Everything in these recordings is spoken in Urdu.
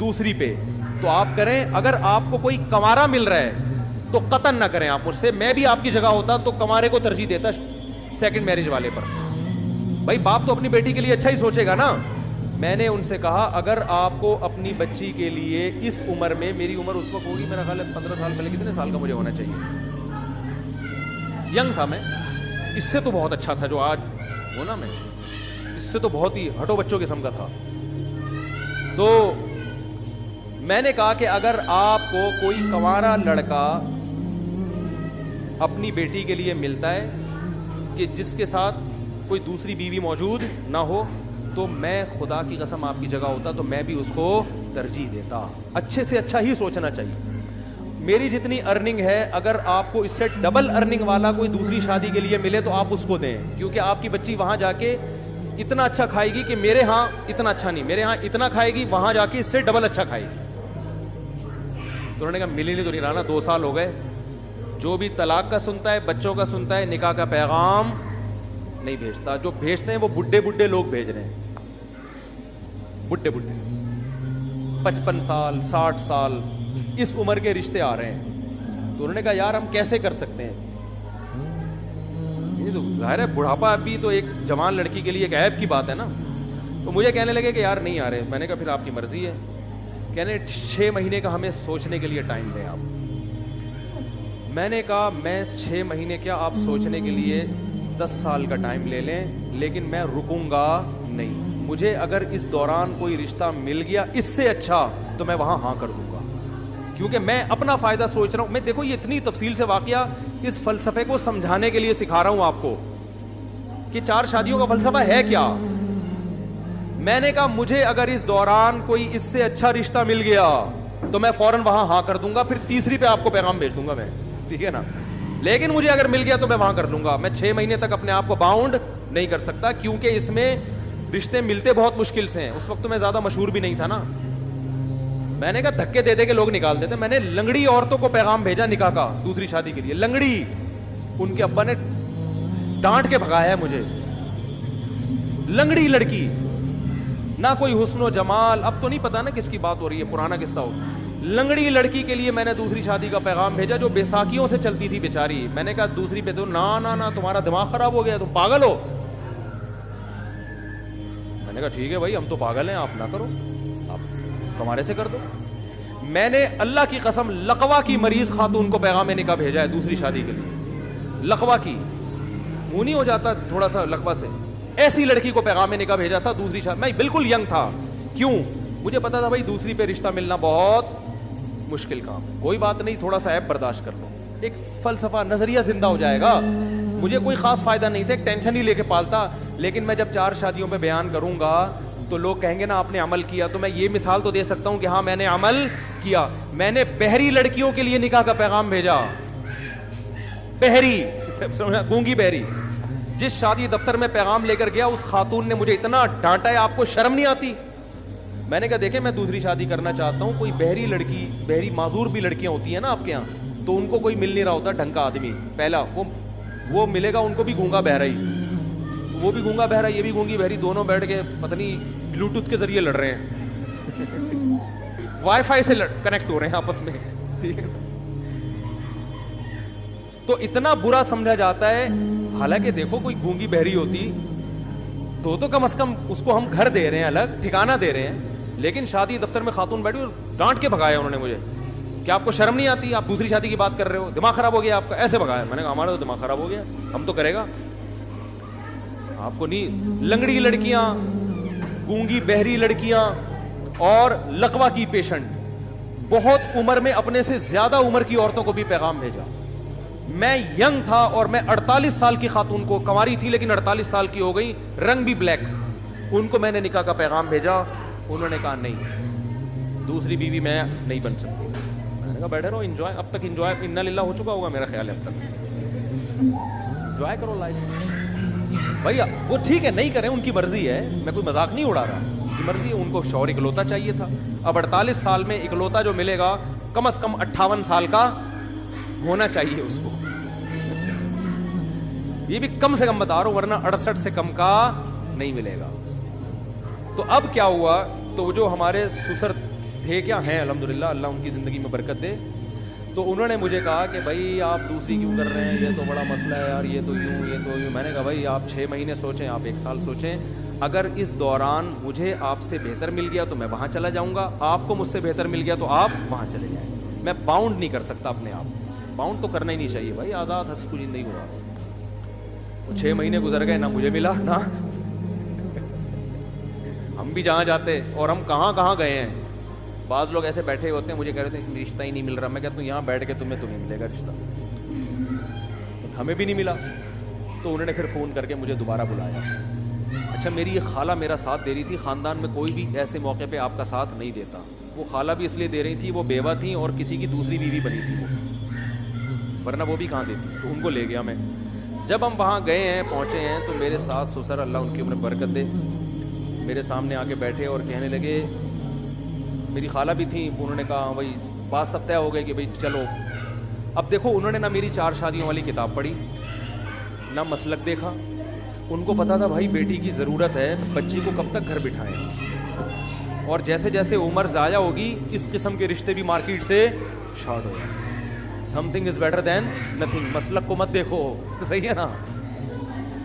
دوسری پہ, تو آپ کریں. اگر آپ کو کوئی کنوارا مل رہا ہے تو قطعاً نہ کریں آپ مجھ سے. میں بھی آپ کی جگہ ہوتا تو کنوارے کو ترجیح دیتا سیکنڈ میرج والے پر. بھائی باپ تو اپنی بیٹی کے لیے اچھا ہی سوچے گا نا. میں نے ان سے کہا اگر آپ کو اپنی بچی کے لیے اس عمر میں, میری عمر اس وقت ہوگی میرا خیال ہے 15 سال پہلے, کتنے سال کا مجھے ہونا چاہیے, ینگ تھا میں, اس سے تو بہت اچھا تھا جو آج ہونا, میں اس سے تو بہت ہی ہٹو بچوں قسم کا تھا. تو میں نے کہا کہ اگر آپ کو کوئی کنوارا لڑکا اپنی بیٹی کے لیے ملتا ہے کہ جس کے ساتھ کوئی دوسری بیوی موجود نہ ہو, تو میں خدا کی قسم آپ کی جگہ ہوتا تو میں بھی اس کو ترجیح دیتا. اچھے سے اچھا ہی سوچنا چاہیے. میری جتنی ارننگ ہے, اگر آپ کو اس سے ڈبل ارننگ والا کوئی دوسری شادی کے لیے ملے تو آپ اس کو دیں, کیونکہ آپ کی بچی وہاں جا کے اتنا اچھا کھائے گی کہ میرے ہاں اتنا اچھا نہیں, میرے ہاں اتنا کھائے گی, وہاں جا کے اس سے ڈبل اچھا کھائے گی. تو انہوں نے کہا مل ہی نہیں تو نہیں رہا نا, 2 سال ہو گئے. جو بھی طلاق کا سنتا ہے, بچوں کا سنتا ہے, نکاح کا پیغام نہیں بھیجتا. جو بھیجتے ہیں وہ بڈھے لوگ بھیج رہے ہیں, بڈھے 55 سال 60 سال اس عمر کے رشتے آ رہے ہیں. تو انہوں نے کہا یار ہم کیسے کر سکتے ہیں, یہ تو ظاہر ہے بڑھاپا بھی تو ایک جوان لڑکی کے لیے ایک عیب کی بات ہے نا. تو مجھے کہنے لگے کہ یار نہیں آ رہے. میں نے کہا پھر آپ کی مرضی ہے. کہنے 6 مہینے کا ہمیں سوچنے کے لیے ٹائم دیں آپ. میں نے کہا میں 6 مہینے کیا, آپ سوچنے کے لیے 10 سال کا ٹائم لے لیں, لیکن میں رکوں گا نہیں. مجھے اگر اس دوران کوئی رشتہ مل گیا اس سے اچھا تو میں وہاں ہاں کر دوں گا, کیونکہ میں اپنا فائدہ سوچ رہا ہوں. میں دیکھو یہ اتنی تفصیل سے واقعہ اس فلسفے کو سمجھانے کے لیے سکھا رہا ہوں آپ کو کہ 4 شادیوں کا فلسفہ ہے کیا. میں نے کہا مجھے اگر اس دوران کوئی اس سے اچھا رشتہ مل گیا تو میں فوراً وہاں ہاں کر دوں گا, پھر تیسری پہ آپ کو پیغام بھیج دوں گا میں, ٹھیک ہے نا. لیکن مجھے اگر مل گیا تو میں وہاں کر لوں گا. میں 6 مہینے تک اپنے آپ کو باؤنڈ نہیں کر سکتا, کیونکہ اس میں رشتے ملتے بہت مشکل سے ہیں. اس وقت تو میں زیادہ مشہور بھی نہیں تھا نا. میں نے کہا دھکے دے دے کے لوگ نکال دیتے. میں نے لنگڑی عورتوں کو پیغام بھیجا نکاح کا دوسری شادی کے لیے, لنگڑی. ان کے ابا نے ڈانٹ کے بھگایا ہے مجھے. لنگڑی لڑکی, نہ کوئی حسن و جمال, اب تو نہیں پتا نا کس کی بات ہو رہی ہے, پرانا قصہ ہو. لنگڑی لڑکی کے لیے میں نے دوسری شادی کا پیغام بھیجا جو بیساکھیوں سے چلتی تھی بیچاری. میں نے کہا دوسری پہ تو نا تمہارا دماغ خراب ہو گیا, تم پاگل ہو. میں نے کہا ٹھیک ہے بھائی ہم تو پاگل ہیں, آپ نہ کرو, آپ ہمارے سے کر دو. میں نے اللہ کی قسم لقوا کی مریض خاتون کو پیغام نکاح بھیجا ہے دوسری شادی کے لیے. لقوا کی, منہ نہیں ہو جاتا تھوڑا سا لقوا سے, ایسی لڑکی کو پیغام نکاح بھیجا تھا دوسری شادی. میں بالکل ینگ تھا, کیوں, مجھے پتا تھا بھائی دوسری پہ رشتہ ملنا بہت مشکل کام. کوئی بات نہیں, تھوڑا سا عیب برداشت کر لو, ایک فلسفہ نظریہ زندہ ہو جائے گا. مجھے کوئی خاص فائدہ نہیں تھا, ایک ٹینشن ہی لے کے پالتا. لیکن میں جب 4 شادیوں پہ بیان کروں گا تو لوگ کہیں گے نا آپ نے عمل کیا, تو میں یہ مثال تو دے سکتا ہوں کہ ہاں میں نے عمل کیا. میں نے بہری لڑکیوں کے لیے نکاح کا پیغام بھیجا. بہری, گونگی بہری. جس شادی دفتر میں پیغام لے کر گیا اس خاتون نے مجھے اتنا ڈانٹا ہے, آپ کو شرم نہیں آتی. میں نے کہا دیکھیں میں دوسری شادی کرنا چاہتا ہوں, کوئی بہری لڑکی, بہری معذور بھی لڑکیاں ہوتی ہیں نا آپ کے یہاں, تو ان کو کوئی مل نہیں رہا ہوتا ڈھنگ کا آدمی. پہلا وہ ملے گا ان کو بھی گونگا بہرا ہی, وہ بھی گونگا بہرا, یہ بھی گونگی بہری, دونوں بیٹھ کے پتہ نہیں بلوٹوتھ کے ذریعے لڑ رہے ہیں, وائی فائی سے کنیکٹ ہو رہے ہیں آپس میں, ٹھیک ہے. تو اتنا برا سمجھا جاتا ہے. حالانکہ دیکھو کوئی گونگی بہری ہوتی تو کم از کم اس کو ہم گھر دے رہے ہیں, الگ ٹھکانہ دے رہے ہیں. لیکن شادی دفتر میں خاتون بیٹھی اور ڈانٹ کے بھگایا انہوں نے مجھے کہ آپ کو شرم نہیں آتی, آپ دوسری شادی کی بات کر رہے ہو, دماغ خراب ہو گیا آپ کا, ایسے بھگایا. میں نے کہا ہمارا تو دماغ خراب ہو گیا, ہم تو کرے گا, آپ کو نہیں. لنگڑی لڑکیاں, گونگی بہری لڑکیاں اور لقوا کی پیشنٹ, بہت عمر میں اپنے سے زیادہ عمر کی عورتوں کو بھی پیغام بھیجا. میں ینگ تھا اور میں 48 سال کی خاتون کو, کنواری تھی لیکن 48 سال کی ہو گئی, رنگ بھی بلیک, ان کو میں نے نکاح کا پیغام بھیجا. انہوں نے کہا نہیں دوسری بیوی میں نہیں بن سکتی. میں نے کہا بیٹھے رہو, انجوائے, اب تک انجوائے انا للہ ہو چکا ہوگا میرا خیال ہے, اب تک انجوائے کرو لائف. بھیا وہ ٹھیک ہے نہیں کریں, ان کی مرضی ہے, میں کوئی مذاق نہیں اڑا رہا, ان کی مرضی ہے. ان کو شوہر اکلوتا چاہیے تھا. اب 48 سال میں اکلوتا جو ملے گا کم از کم 58 سال کا ہونا چاہیے اس کو, یہ بھی کم سے کم بتا رہا ہوں, ورنہ 68 سے کم کا نہیں ملے گا. تو اب کیا ہوا, تو جو ہمارے سسر تھے کیا ہیں الحمدللہ, اللہ ان کی زندگی میں برکت دے. تو انہوں نے مجھے کہا کہ بھائی آپ دوسری کیوں کر رہے ہیں, یہ تو بڑا مسئلہ ہے یار, یہ تو یوں یہ تو یوں. میں نے کہا بھائی آپ 6 مہینے سوچیں, آپ 1 سال سوچیں, اگر اس دوران مجھے آپ سے بہتر مل گیا تو میں وہاں چلا جاؤں گا, آپ کو مجھ سے بہتر مل گیا تو آپ وہاں چلے جائیں. میں باؤنڈ نہیں کر سکتا اپنے آپ, باؤنڈ تو کرنا ہی نہیں چاہیے بھائی, آزاد ہنسی خوشی زندگی گزار. وہ 6 مہینے گزر گئے, نہ مجھے ملا نہ ہم بھی جہاں جاتے, اور ہم کہاں کہاں گئے ہیں. بعض لوگ ایسے بیٹھے ہوتے ہیں, مجھے کہہ رہے تھے رشتہ ہی نہیں مل رہا. میں کہتا ہوں یہاں بیٹھ کے تمہیں ملے گا رشتہ, ہمیں بھی نہیں ملا. تو انہوں نے پھر فون کر کے مجھے دوبارہ بلایا. اچھا میری یہ خالہ میرا ساتھ دے رہی تھی, خاندان میں کوئی بھی ایسے موقع پہ آپ کا ساتھ نہیں دیتا. وہ خالہ بھی اس لیے دے رہی تھی, وہ بیوہ تھیں اور کسی کی دوسری بیوی بنی تھی وہ, ورنہ وہ بھی کہاں دیتی. تو ان کو لے گیا میں. جب ہم وہاں گئے ہیں, پہنچے ہیں, تو میرے ساس سسر اللہ ان کی عمر برکت دے میرے سامنے آ کے بیٹھے اور کہنے لگے, میری خالہ بھی تھیں, انہوں نے کہا بھائی بات سب طے ہو گئی کہ بھائی چلو. اب دیکھو انہوں نے نہ میری 4 شادیوں والی کتاب پڑھی, نہ مسلک دیکھا. ان کو پتا تھا بھائی بیٹی کی ضرورت ہے, بچی کو کب تک گھر بٹھائیں, اور جیسے جیسے عمر ضائع ہوگی اس قسم کے رشتے بھی مارکیٹ سے شارٹ ہو جائیں. Some thing is better than nothing. مسلک کو مت دیکھو, صحیح ہے نا.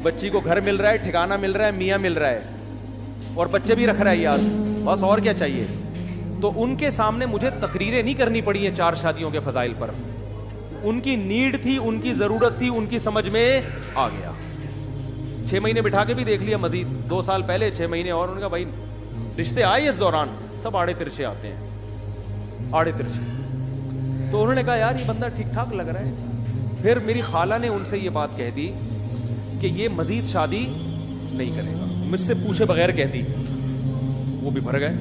بچی کو گھر مل رہا ہے, ٹھکانہ مل رہا ہے, میاں مل رہا ہے, اور بچے بھی رکھ رہا ہے یار, بس اور کیا چاہیے. تو ان کے سامنے مجھے تقریریں نہیں کرنی پڑی ہیں 4 شادیوں کے فضائل پر. ان کی نیڈ تھی, ان کی ضرورت تھی, ان کی سمجھ میں آ گیا. 6 مہینے بٹھا کے بھی دیکھ لیا مزید, 2 سال پہلے 6 مہینے اور. ان کا بھائی رشتے آئے اس دوران, سب آڑے ترچھے آتے ہیں, آڑے ترچھے. تو انہوں نے کہا یار یہ بندہ ٹھیک ٹھاک لگ رہا ہے. پھر میری خالہ نے ان سے یہ بات کہہ دی کہ یہ مزید شادی نہیں کرے گا, مجھ سے پوچھے بغیر کہہ دی. وہ بھی بھر گئے,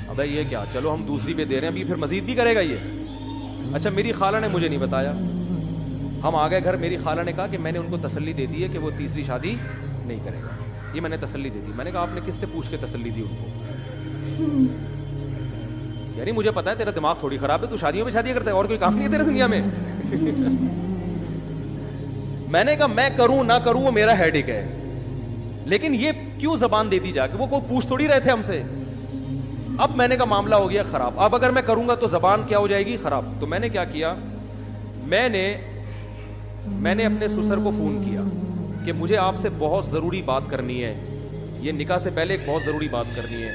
ابے یہ کیا, چلو ہم دوسری پہ دے رہے ہیں, ابھی پھر مزید بھی کرے گا یہ. اچھا میری خالہ نے مجھے نہیں بتایا, ہم آ گئے گھر. میری خالہ نے کہا کہ میں نے ان کو تسلی دے دی ہے کہ وہ تیسری شادی نہیں کرے گا, یہ میں نے تسلی دے دی. میں نے کہا آپ نے کس سے پوچھ کے تسلی دی ان کو؟ یعنی مجھے پتا ہے تیرا دماغ تھوڑی خراب ہے, تو شادیوں میں شادیاں کرتا ہے, اور کوئی کام نہیں ہے تیرے دنیا میں. میں نے کہا میں کروں نہ کروں وہ میرا ہیڈیک ہے, لیکن یہ کیوں زبان دے دی جا کے, وہ کوئی پوچھ تھوڑی رہے تھے ہم سے. اب میں نے کہا معاملہ ہو گیا خراب, اب اگر میں کروں گا تو زبان کیا ہو جائے گی خراب. تو میں نے کیا کیا, میں نے اپنے سسر کو فون کیا کہ مجھے آپ سے بہت ضروری بات کرنی ہے, یہ نکاح سے پہلے ایک بہت ضروری بات کرنی ہے.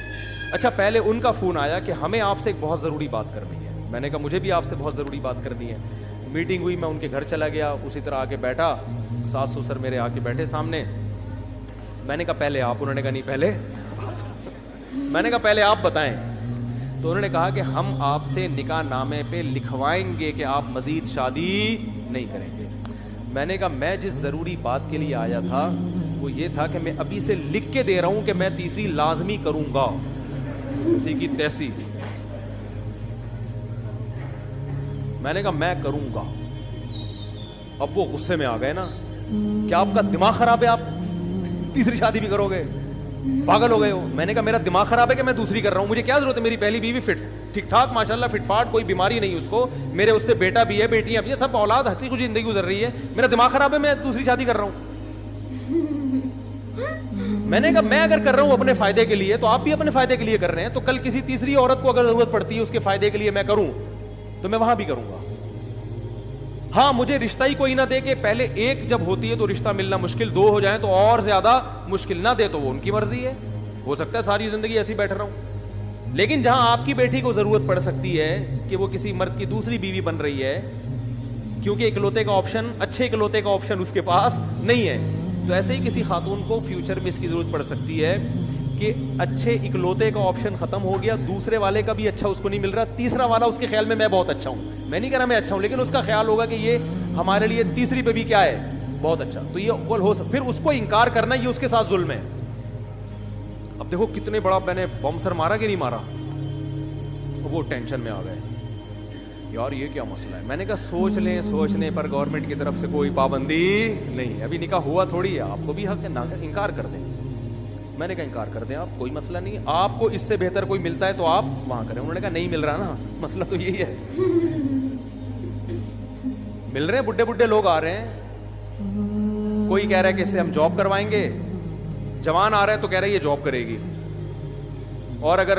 اچھا پہلے ان کا فون آیا کہ ہمیں آپ سے ایک بہت ضروری بات کرنی ہے. میں نے کہا مجھے بھی آپ سے بہت ضروری بات کرنی ہے. میٹنگ ہوئی, میں ان کے گھر چلا گیا, اسی طرح آ کے بیٹھا, ساس سسر میرے آ کے بیٹھے سامنے. میں نے کہا پہلے آپ, انہوں نے کہا نہیں پہلے. میں نے کہا پہلے آپ بتائیں. تو انہوں نے کہا کہ ہم آپ سے نکاح نامے پہ لکھوائیں گے کہ آپ مزید شادی نہیں کریں گے. میں نے کہا میں جس ضروری بات کے لیے آیا تھا وہ یہ تھا کہ میں ابھی سے لکھ کے دے رہا ہوں کہ میں تیسری لازمی کروں گا, کسی کی تیسی. میں نے کہا میں کروں گا. اب وہ غصے میں آ گئے نا, کیا آپ کا دماغ خراب ہے, آپ تیسری شادی بھی کرو گے, پاگل ہو گئے ہو. میں نے کہا میرا دماغ خراب ہے کہ میں دوسری کر رہا ہوں, مجھے کیا ضرورت ہے, میری پہلی بیوی فٹ ٹھیک ٹھاک ماشاءاللہ فٹ فاٹ, کوئی بیماری نہیں اس کو, میرے اس سے بیٹا بھی ہے, بیٹیاں بھی ہے, سب اولاد ہنسی خوشی زندگی گزر رہی ہے. میرا دماغ خراب ہے, میں دوسری شادی کر رہا ہوں. میں نے کہا میں اگر کر رہا ہوں اپنے فائدے کے لیے تو آپ بھی اپنے فائدے کے لیے کر رہے ہیں, تو کل کسی تیسری عورت کو اگر ضرورت پڑتی ہے اس کے فائدے کے لیے میں کروں تو میں وہاں بھی کروں گا. ہاں مجھے رشتہ ہی کوئی نہ دے کہ پہلے ایک جب ہوتی ہے تو رشتہ ملنا مشکل, 2 ہو جائیں تو اور زیادہ مشکل, نہ دے تو وہ ان کی مرضی ہے, ہو سکتا ہے ساری زندگی ایسی بیٹھ رہا ہوں. لیکن جہاں آپ کی بیٹی کو ضرورت پڑ سکتی ہے کہ وہ کسی مرد کی دوسری بیوی بن رہی ہے کیونکہ اکلوتے کا آپشن, اچھے اکلوتے کا آپشن اس کے پاس نہیں ہے, تو ایسے ہی کسی خاتون کو فیوچر میں اس کی ضرورت پڑ سکتی ہے کہ اچھے اکلوتے کا آپشن ختم ہو گیا, دوسرے والے کا بھی اچھا اس کو نہیں مل رہا, تیسرا والا اس کے خیال میں بہت اچھا ہوں. میں نہیں کہہ رہا میں اچھا ہوں, لیکن اس کا خیال ہوگا کہ یہ ہمارے لیے تیسری پہ بھی کیا ہے, بہت اچھا. تو یہ اول ہو سکتا, پھر اس کو انکار کرنا یہ اس کے ساتھ ظلم ہے. اب دیکھو کتنے بڑا میں نے بم سر مارا کہ نہیں مارا, وہ ٹینشن میں آ گئے یار یہ کیا مسئلہ ہے. میں نے کہا سوچنے پر گورنمنٹ کی طرف سے کوئی پابندی نہیں ہے, ابھی نکاح ہوا تھوڑی ہے, آپ کو بھی حق ہے نہ انکار کر دیں. میں نے کہا انکار کر دیں آپ, کوئی مسئلہ نہیں, آپ کو اس سے بہتر کوئی ملتا ہے تو آپ وہاں کریں. انہوں نے کہا نہیں مل رہا نا, مسئلہ تو یہی ہے. مل رہے ہیں, بڈھے بڈھے لوگ آ رہے ہیں, کوئی کہہ رہا ہے کہ اس سے ہم جاب کروائیں گے, جوان آ رہا ہے تو کہہ رہا ہے یہ جاب کرے گی, اور اگر